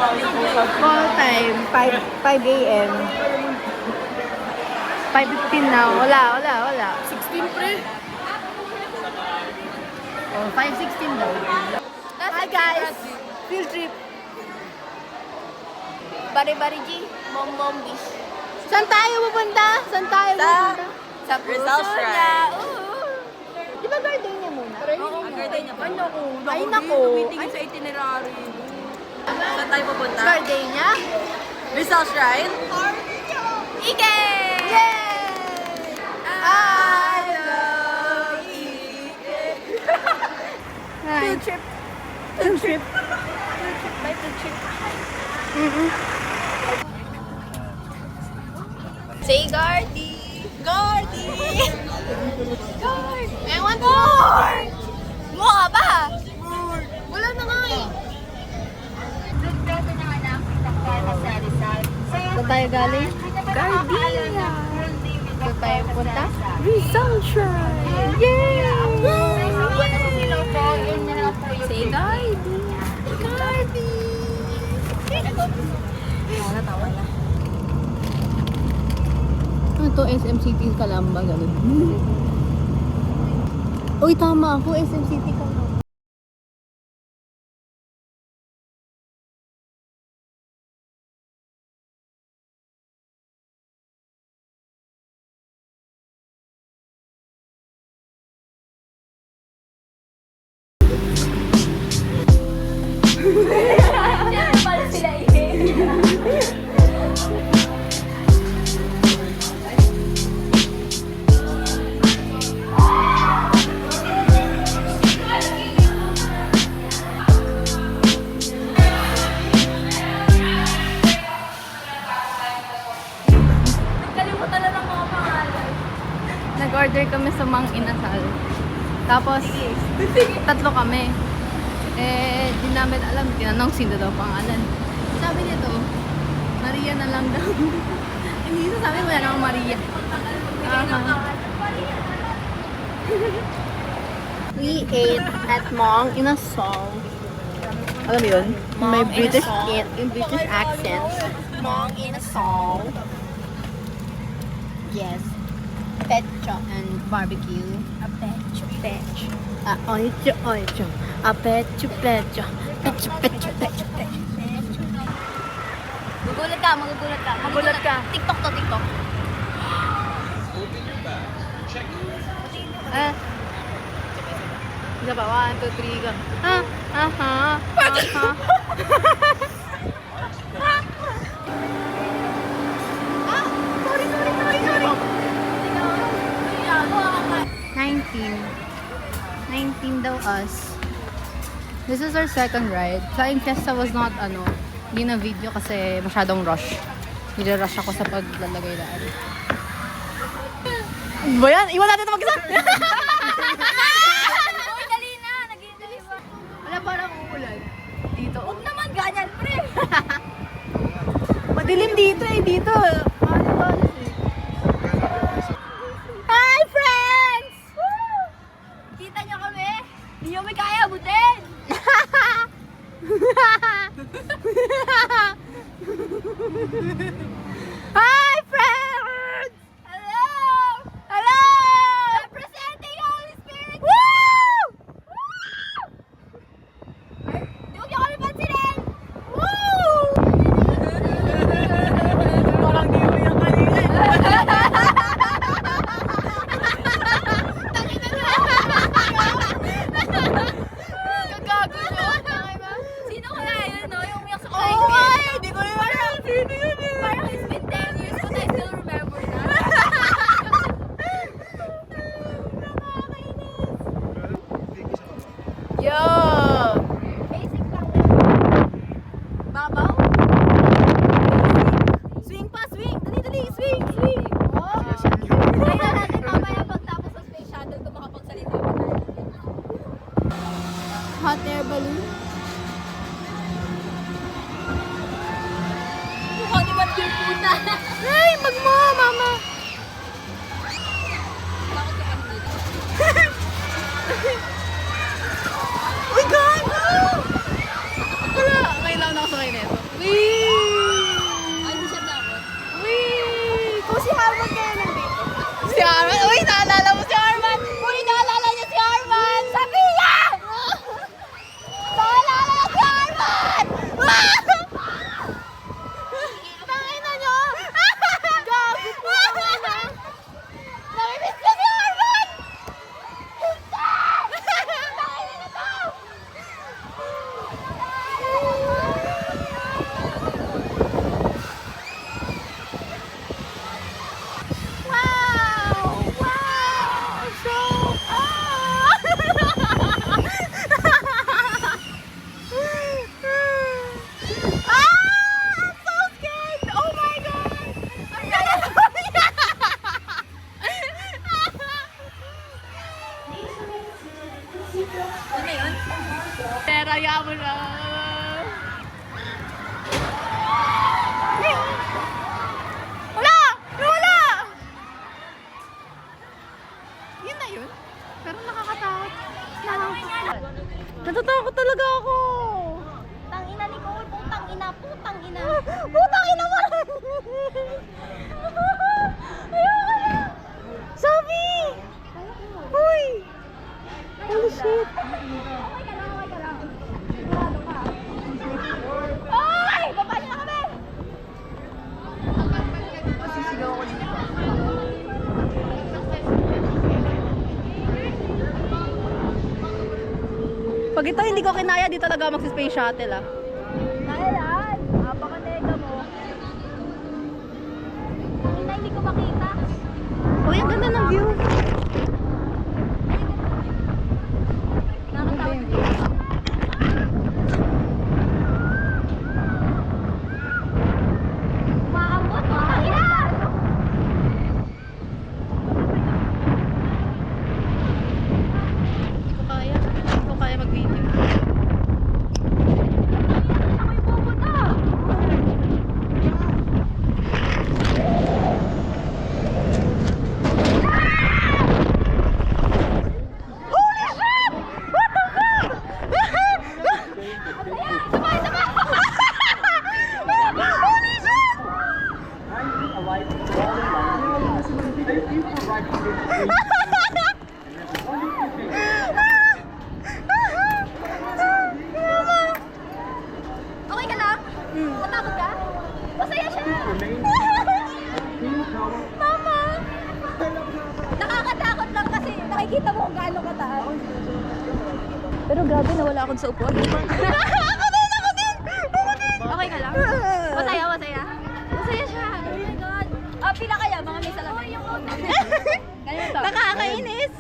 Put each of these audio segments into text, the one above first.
Call time, 5 a.m. 5:15 na. Wala. 16 pre. Oh, 5:16 daw. Hi guys! Field trip. Bari-bari G. Mom Beach. Saan tayo pupunta? Sa Rizal puso Shrine. niya. Di ba gardenia muna? Gardenia pa. Ay, naku. Tumitingin sa itinerary. Saan tayo pupunta? Gardenia? Rizal Shrine? Ike! Yay! I love Ike. Field trip. Field trip. Bye, field trip. Say Gardy. Gardy. Guard. I want more. Mukha ba? Wala na nga eh. Saan tayo galing? Gardenia. Saan tayo punta? Rizal Shrine. Yay! Say Gardy. Gardy. Natawa na. Ano to? SM City Calamba, ganun. Uy, tama ako. SM City Calamba. Pala sila Kalimutan na ng mga pangalan. Nag-order kami sa Mang Inasal. Tapos, tatlo kami. Eh, di namin alam. Tinanong sino daw pangalan. Sabi nito, Maria na lang daw. Hindi sa sabi, wala namang Maria. We ate at Mang Inasal. Alam mo yun? May British accent. Mong Inasal. Yes. Pecho and barbecue. A pecho. Ocho. Pecho. Pecho. Magulat ka. TikTok to, TikTok. Isa pa, 1, 2, 3, go. Sorry. 19 daw us. This is our second ride. Flying Fiesta was not, hindi na video kasi masyadong rush. Nire-rush ako sa paglalagay na Ba yan? Iwan natin ito mag-isa! Uy, dali na. Nag-i-dali ba? Wala parang uulan. Dito. Huwag naman ganyan, pre. Madilim dito eh. Dito. Hi, friends! Woo! Kita nyo kami? Hindi nyo may kaya abutin. Hi, friends! Hello! Hello! Representing Holy Spirit! Woo! Di huwag nyo kami pansinin! Woo! Parang di mo yung kanina. Gagago nyo. Sino kaya yun, no? Yung umiyak sa Oo Flying nga Fiesta. eh. Di ko rin alam. Sino yun eh? Parang it's been 10 years but I still remember that. Yo! Basic lang. Babaw? Swing pa, swing! Dali, swing! Try na natin mamaya pagtapos sa space shuttle kung makapagsalita pa tayo. Hot air balloon. Mukha ni Ba't yung puta. Ay, magmo, mama! Bakit ka kami dito? Uy, gago! Wala, ngayon lang ako sakay nito. Wee! Ay, hindi siya dapat. Wee! Kung si Harman kaya nandito. Si Arman! Uy, naalala mo si Arman! Uy, naalala niya si Harman! Sabi niya! Naalala niya si Harman! Tangina niyo! Gago po, tangina! Namimiss ko si Harman! Tangina na to! Wow! Wow! So, I'm so scared! Oh my God! Ano yun? Pero yaman mo na. Wala! Wala! Yun na yun. Pero nakakatakot. Natatakot talaga ako. Tangina ni Cole, putang ina, putang ina. Putang ina mo! Ayoko na! Sabi! Uy! Holy shit! Okay ka lang, okay ka lang. Sigurado ka. Ay! Baba niyo na kami! Sisigaw ako dito. Pag ito hindi ko kinaya, di talaga magsi-space shuttle ah. Kaya yan! Napaka-nega mo. Tangina, hindi ko makita. Uy, ang ganda ng view. Nakakatawa. Maambot, putang ina! Hindi ko kaya. Hindi ko kaya mag-video. Ako'y pupunta! Holy shit! What the fuck? Sabay, sabay! Holy shit! Okay ka lang? Matakot ka? Masaya siya! Mama! Nakakatakot lang kasi nakikita mo kung gaano kataas. Pero grabe, nawala ako sa upuan. Ako din! Okay ka lang? Masaya, masaya? Masaya siya! Oh my God! Pila kaya? Mga may salamin? Oh, yung utang! Ganito. Nakakainis.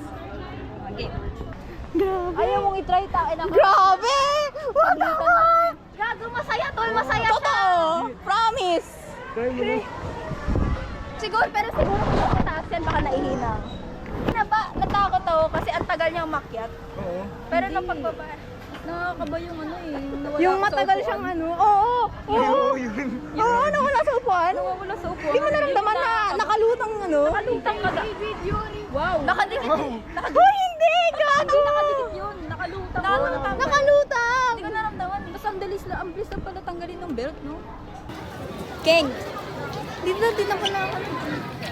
Game. Grabe. Ayaw mong i-try, takin ako. Grabe! What the fuck? Gago, masaya tol, masaya siya. Totoo! Promise! Siguro, pero siguro kung mataas yan, baka naihina. Natakot ako kasi ang tagal niyang makyat. Oo. Pero nung pagbaba, nakakaba yung ano eh. Nawala Yung ako sa matagal upuan. siyang ano. Oo! Oo! Oo, yun. Oo, nawala sa upuan. Nawawala sa upuan. Hindi mo naramdaman na nakalutang ano? Nakalutang ka. Wow. Nakadikit. Hoy, hindi! Gago! Nakadikit yun. Nakalutang. Nakalutang. Nakalutang! Hindi ko naramdaman. Basta ang bilis lang pala tanggalin ng belt, no? King. Dito din ako na ako.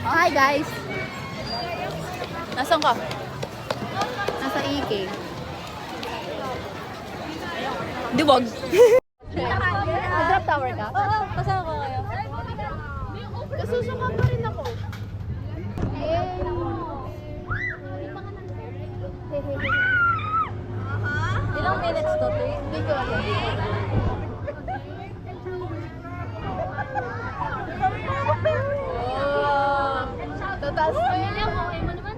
Hi guys! Nasaan ka? Nasa EK. Diwag. Drop tower ka? Oo, kasama ko kayo. Kasusuka pa rin ako. Ilang minutes to, te? Hindi ko alam. Tataas ko yun lang. Okay mo naman.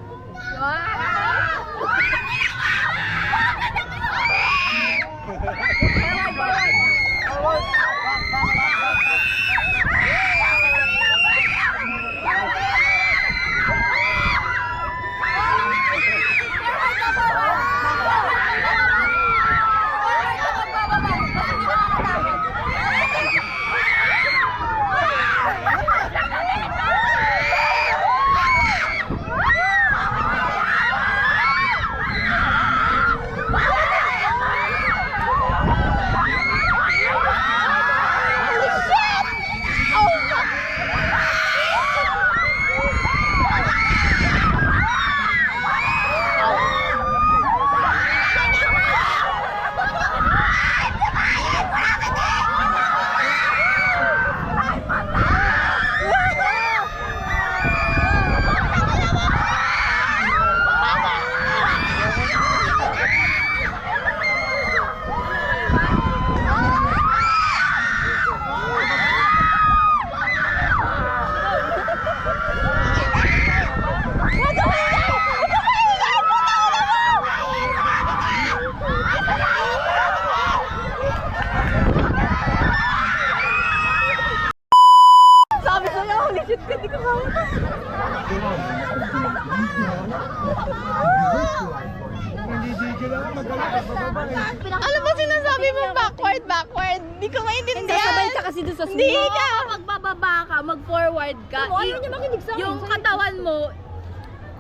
Ano ba sinasabi mo backward? Di ko maintindihan. Hindi, sabay ka kasi doon sa sumo. Hindi ka. Magbababa ka, mag-forward ka. Ayaw niya makinig sa akin. Yung katawan mo,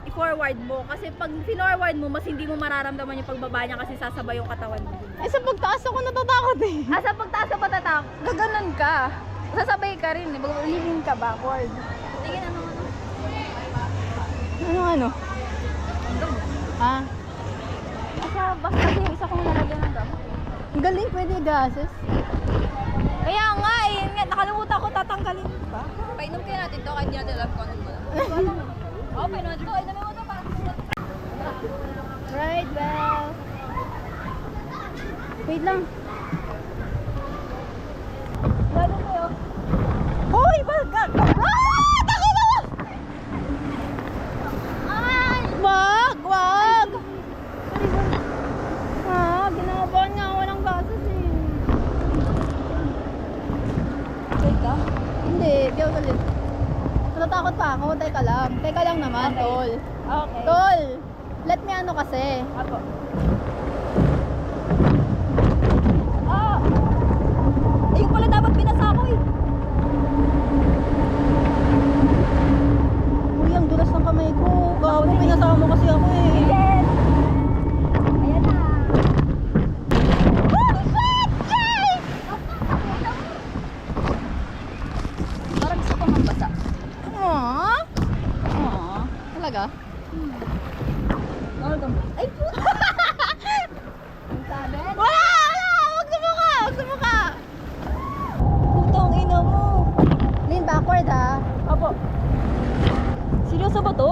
i-forward mo. Kasi pag finorward mo, mas hindi mo mararamdaman yung pagbaba niya kasi sasabay yung katawan mo. Eh sa pagtaas ako natatakot eh. Sa pagtaas ka patatak, gaganon ka. Sasabay ka rin, liling ka backward. Sige, Ano? Ah, Basta kasi yung isa kong nalagyan ng gamot. ang galing, pwede gases. Kaya nga, yun nga, nakalimutan ko tatanggalin ba? Painom kaya natin to, kahit di natin alam kung ano ba. Oo, painom natin to. Inumin mo to para. Right, well. Wait lang. Lalo kayo. Hoy, baga! Ah! Takot ako! Ay! Wag! Ginabahan nga ako ng gases eh. Okay ka? Hindi, di ako galit. Natatakot pa ako, teka lang naman, Okay. tol. Okay. Tol! Let me ano kasi. Apo. Ah! Ayun pala dapat pinasa ako eh. Uy, ang dulas ng kamay ko. Gawa mo, pinasama mo kasi ako eh. Yes! Ayan na. Parang gusto ko mambasa. Aww. Talaga? Ay, puta! Ang sabi? Wala! Huwag sumuka! Putang ina mo. Lean backward ha. Apo. Seryoso ba to?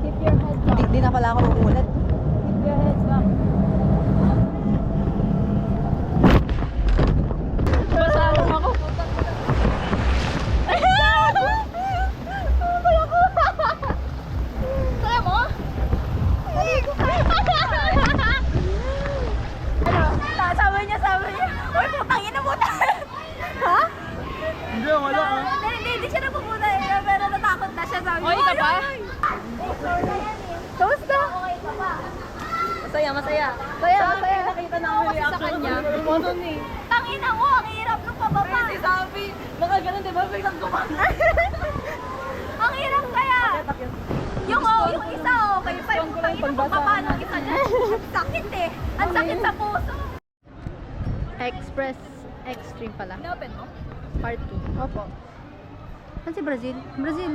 Keep your head back. Di na pala ako uulit. Keep your head back. Basahan ako. Kaya mo? Sabi niya. Uy, putang ina mo. Ha? Hindi, wala ah. Hindi siya napupunta eh. Pero natakot na siya. Sabi Okay ka pa? Kamusta? Masaya. Kaya. Nakita namin reaction sa kanya. Ano ni? Tangina mo, ang hirap nung pababa. Si Sabi, baka ganun diba? Biglang gumana. Ang hirap kaya. Yung isa okay pa. Yung pababa ng isa niya. Ang sakit eh. Ang sakit sa puso. Express Extreme pala. Inopen mo? Part 2. Opo. Saan si Brazil? Brazil.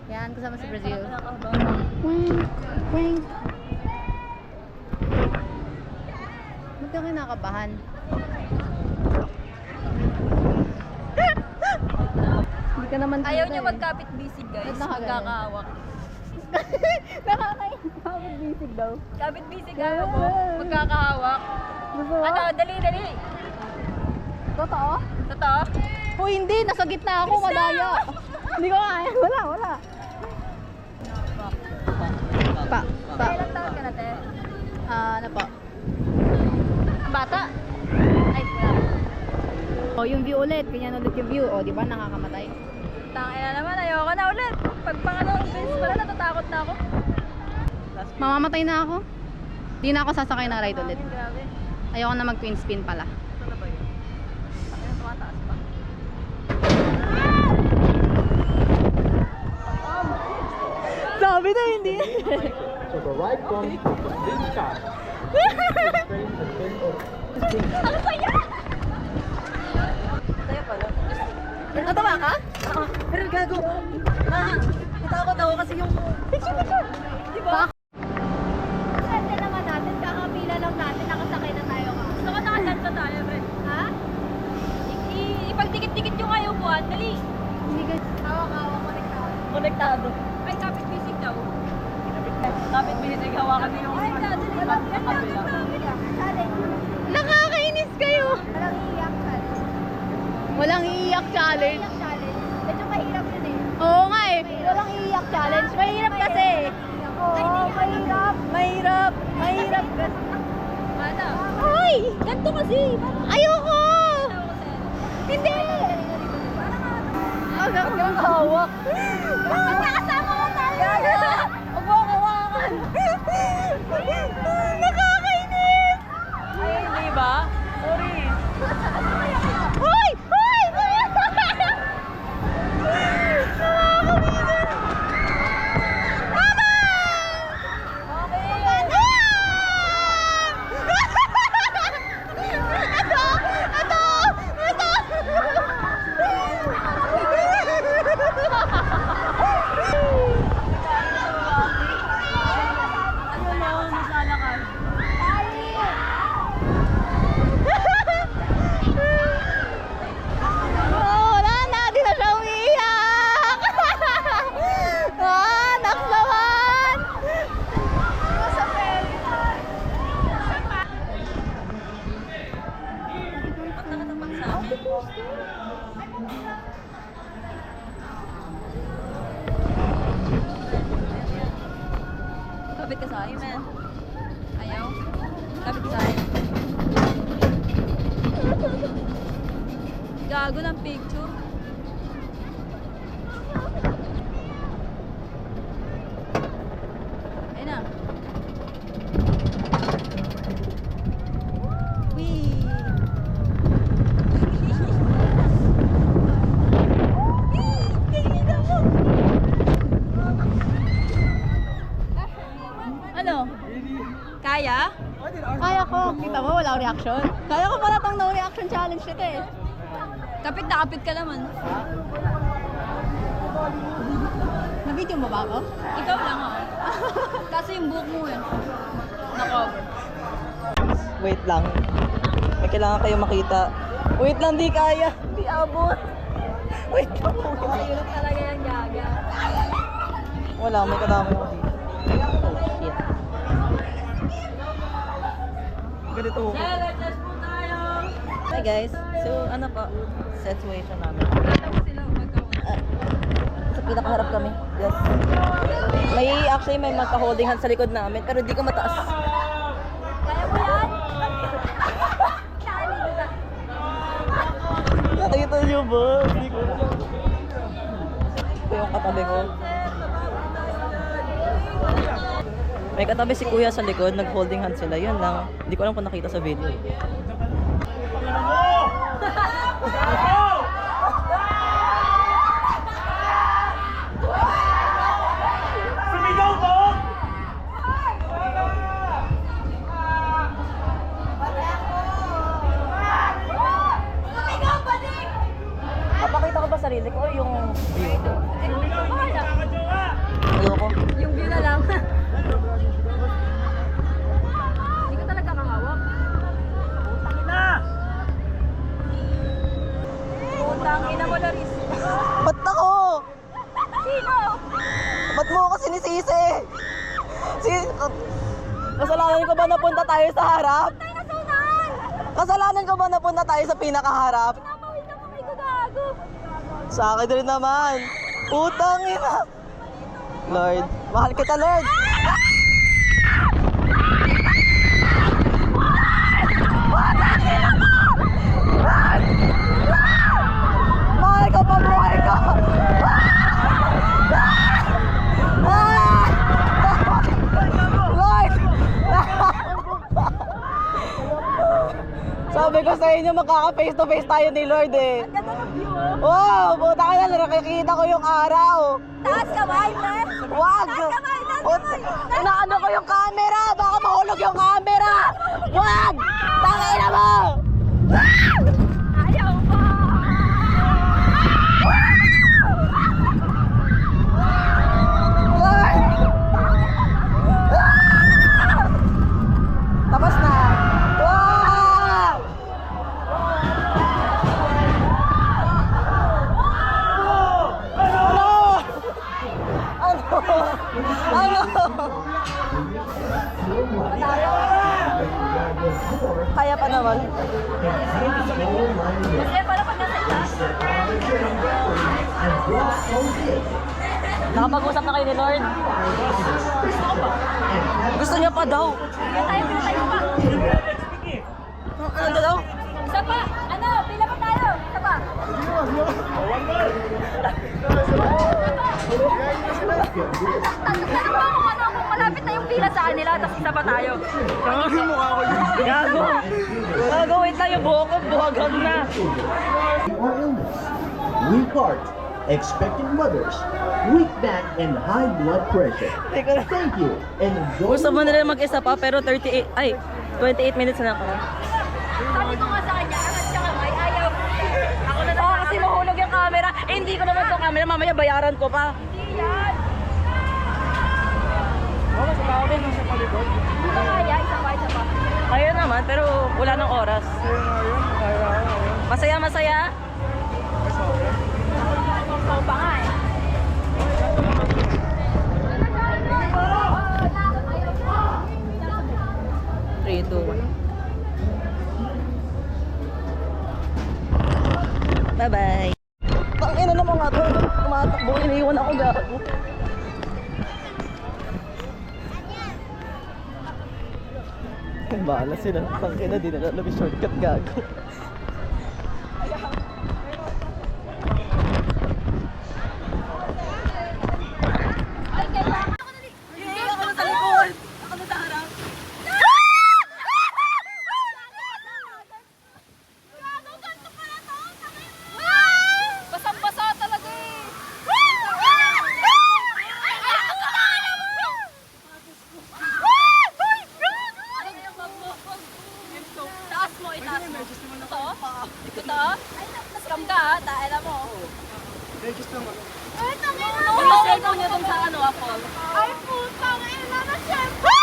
Yan, kasama si Brazil. Wink. Ba't ka kinakabahan? Hindi ka naman Ayaw tita niya eh. magkapit-bisig guys. Ba't nakaganon? Magkakahawak. Nakakainisig daw. Kapit-bisig ako po. Magkakahawak. Gusto mo? Ano, dali. Totoo? Totoo? Oh, hindi. Nasa gitna ako. Madaya. Hindi ko kaya. Wala. Pa. Ilang taon ka na, te? Ano po? Ang bata? Ay, wala. Oh, yung view ulit. Ganyan ulit yung view. Oh, di ba nakakamatay? Tangina naman, ayoko na ulit. Pag pangalawang beses pala, natatakot na ako. Mamamatay na ako. Di na ako sasakay na ride ulit. Grabe. Ayoko na mag twin spin pala. Ito na ba yun? Tangina, tumataas pa. Sabi na hindi. So the right one this car. Train has been over. Ano sa inyo? Kaya pala. Natawa ka? Pero gago. Natakot ako kasi yung... Diba? Kasi naman natin, kakapila lang natin, nakasakay na tayo ka. Gusto ko nakasalto tayo, pre. Ha? Ipagdikit-dikit yung ayaw buwan, dali. Hindi ka. Hawak-hawak, Konektado. Ay, kapit-bisig daw. Kapit binisig, hawakan mo yung... Ay, dali. Nakakainis kayo. Walang iiyak challenge. Walang iiyak challenge. Iiyak challenge. Medyo mahirap yun eh. Oo nga eh. Walang iiyak challenge. Mahirap kasi. Oo, mahirap. Mahirap kasi. Ano? Ay! Ganto kasi. Ayoko! Hindi! Huwag kang hawak. Magkakasama ko tayo. Huwag mo hawakan. Nakakainis! Kapit ka sa akin, man. Ayaw. Kapit ka sa akin. Gago ng picture. Ayun na. Wee! Ano? Kaya? Kaya ko. Kita mo, wala akong reaction. Kaya ko pala tong no reaction challenge nito eh. Kapit na kapit ka naman. Na-video mo ba ako? Ikaw lang ako. Kasi yung buhok mo eh. Naka-over. Wait lang. May kailangan kayo makita. Wait lang, di kaya. Di abot. Wait lang. Ayun talaga yung gaga. Wala, may kasama ako dito. Oh, shit. Ganito ako. Hi guys. So, ano po? Situation namin. Sa pinakaharap kami. Yes. May magka-holding hand sa likod namin, pero di ko mataas. Kaya mo yan? Kaya mo yan? Nakita niyo ba? Hindi ko. Ito yung katabi ko. May katabi si kuya sa likod, nag-holding hand sila. Yun lang. Hindi ko alam kung nakita sa video. Papakita ko ba sarili ko o yung view ko? Bahala. Ayoko. Yung view na lang. Hindi ko talaga kahawak. Utang ina mo, Laris. Ba't ako? Sino? Ba't mo ako sinisisi? Kasalanan ko ba napunta tayo sa harap? Tayo na sunan! Kasalanan ko ba napunta tayo sa pinakaharap? Napawid na kami ko gago. Sa akin rin naman. Utang ina. Lord, mahal kita Lord. Mahal ka pa buhay ko. Lord! Sabi ko sa inyo, makaka-face to face tayo ni Lord eh. Ang ganda ng view, oh. Wow, buta ka na, nakikita ko yung araw. Taas kamay, pre. Wag! Taas kamay, taas kamay. Inaano ko yung camera, baka mahulog yung camera. Wag! Tangina mo! Ayaw pa. Lord! Tapos na. Wow! Ano? Kaya pa naman. Masaya pala pag nasa itaas. Nakapag-usap na kayo ni Lord? Gusto niya pa daw. Tayo pa. Ano daw? Isa pa. Ano? Pila pa tayo. Isa pa. Tanong mo kung ano, kung malapit na yung pila sa kanila, tapos isa pa tayo. Gago. Gago, wait lang yung buhok ko. Buhagag na. Or illness, weak heart, expectant mothers, weak back, and high blood pressure. Thank you, and enjoy. Gusto mo nila mag-isa pa, pero 28 minutes na ako. Sabi ko nga sa kanya, angat siya kamay, ayaw. Ako na Oo, kasi mahulog yung camera. Eh, hindi ko naman itong camera. Mamaya bayaran ko pa. Hindi yan. Hindi ba kaya? Isa pa. Kaya naman, pero wala ng oras. Masaya, masaya. Oo pa nga eh. 3, 2, 1. Bye-bye. Tangina naman nga to. Tumatakbo, iniiwan ako gago. Bahala sila. Tangina, di na lang shortcut gago. Basang-basa talaga eh. Taas mo, itaas mo. Ito? Ito? Scam ka ha? Dahil mo. Ay, tangin na. Yung cellphone niya dun sa ano, Apple. Ay, putang ina na syempre.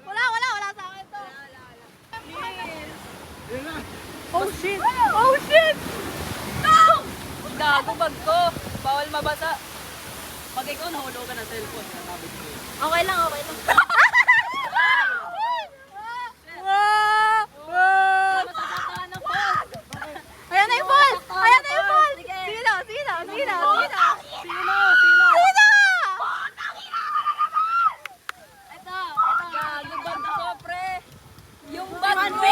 Wala sa akin to. Oh shit! Oh shit! No! Gago bag ko. Bawal mabasa. Pag ikaw nahulugan ng cellphone, natabit ko. Okay lang, okay lang. Ayan na yung ball! Ayan na yung ball! Sino? Ito. Gago bag ko, pre. Yung bag mo!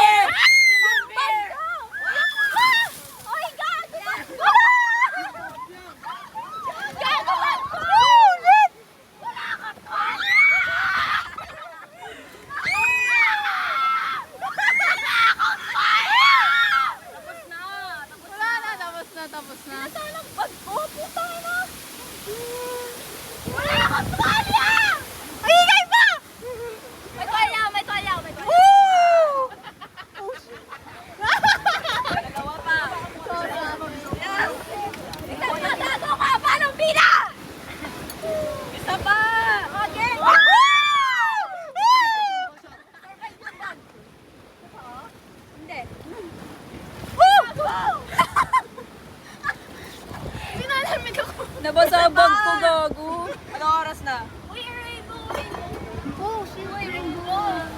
Yung bag ko! Oy, gago bag ko! Gago bag ko! Wala ka to! Tapos na. Nasaan ang bag ko? Puta na! Wala akong tuwalya! Ay, higay pa! May tuwalya! Oh, shit! Dalawa pa. Yes! Nagtatago ka pa ng pila! Isa pa! Okay! Hindi. Pinalamig ako. Nabasa bag ko, gago. Anong oras na? Uy, rainbow. Oh, si rainbow.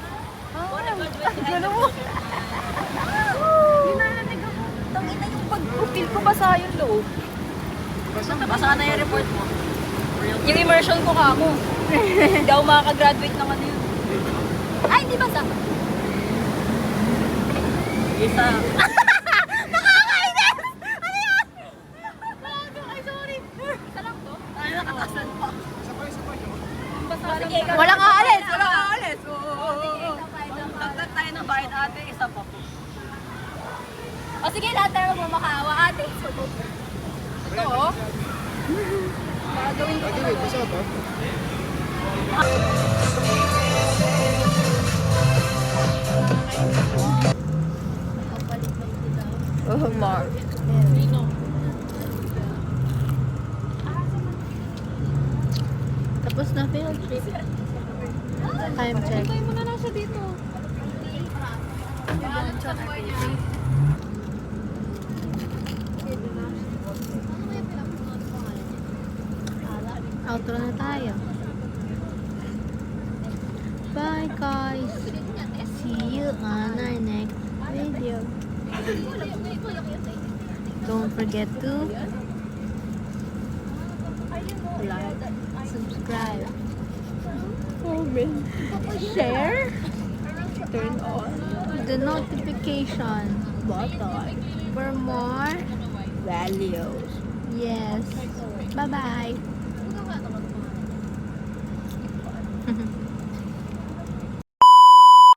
Gano'n mo. Pinalamig ako. Tangina yung bag ko. Feel ko basa yung loob. Basa na yung report mo. Yung immersion ko ka mo. Hindi ako makakagraduate ng ano yun. Ay, hindi basa. Isa. Walang aalis! Dagdag tayo ng bayad ate, isa pa po. O sige, lahat tayo magmamakaawa ate. Ito oh. Gagawin ko. Oh, Mark. Tapos na field trip. Time check. Tayo muna na siya dito. Outro na tayo. Bye guys. See you on our next video. Don't forget to like, subscribe, comment, share, turn on the notification button for more videos. Yes. Bye bye.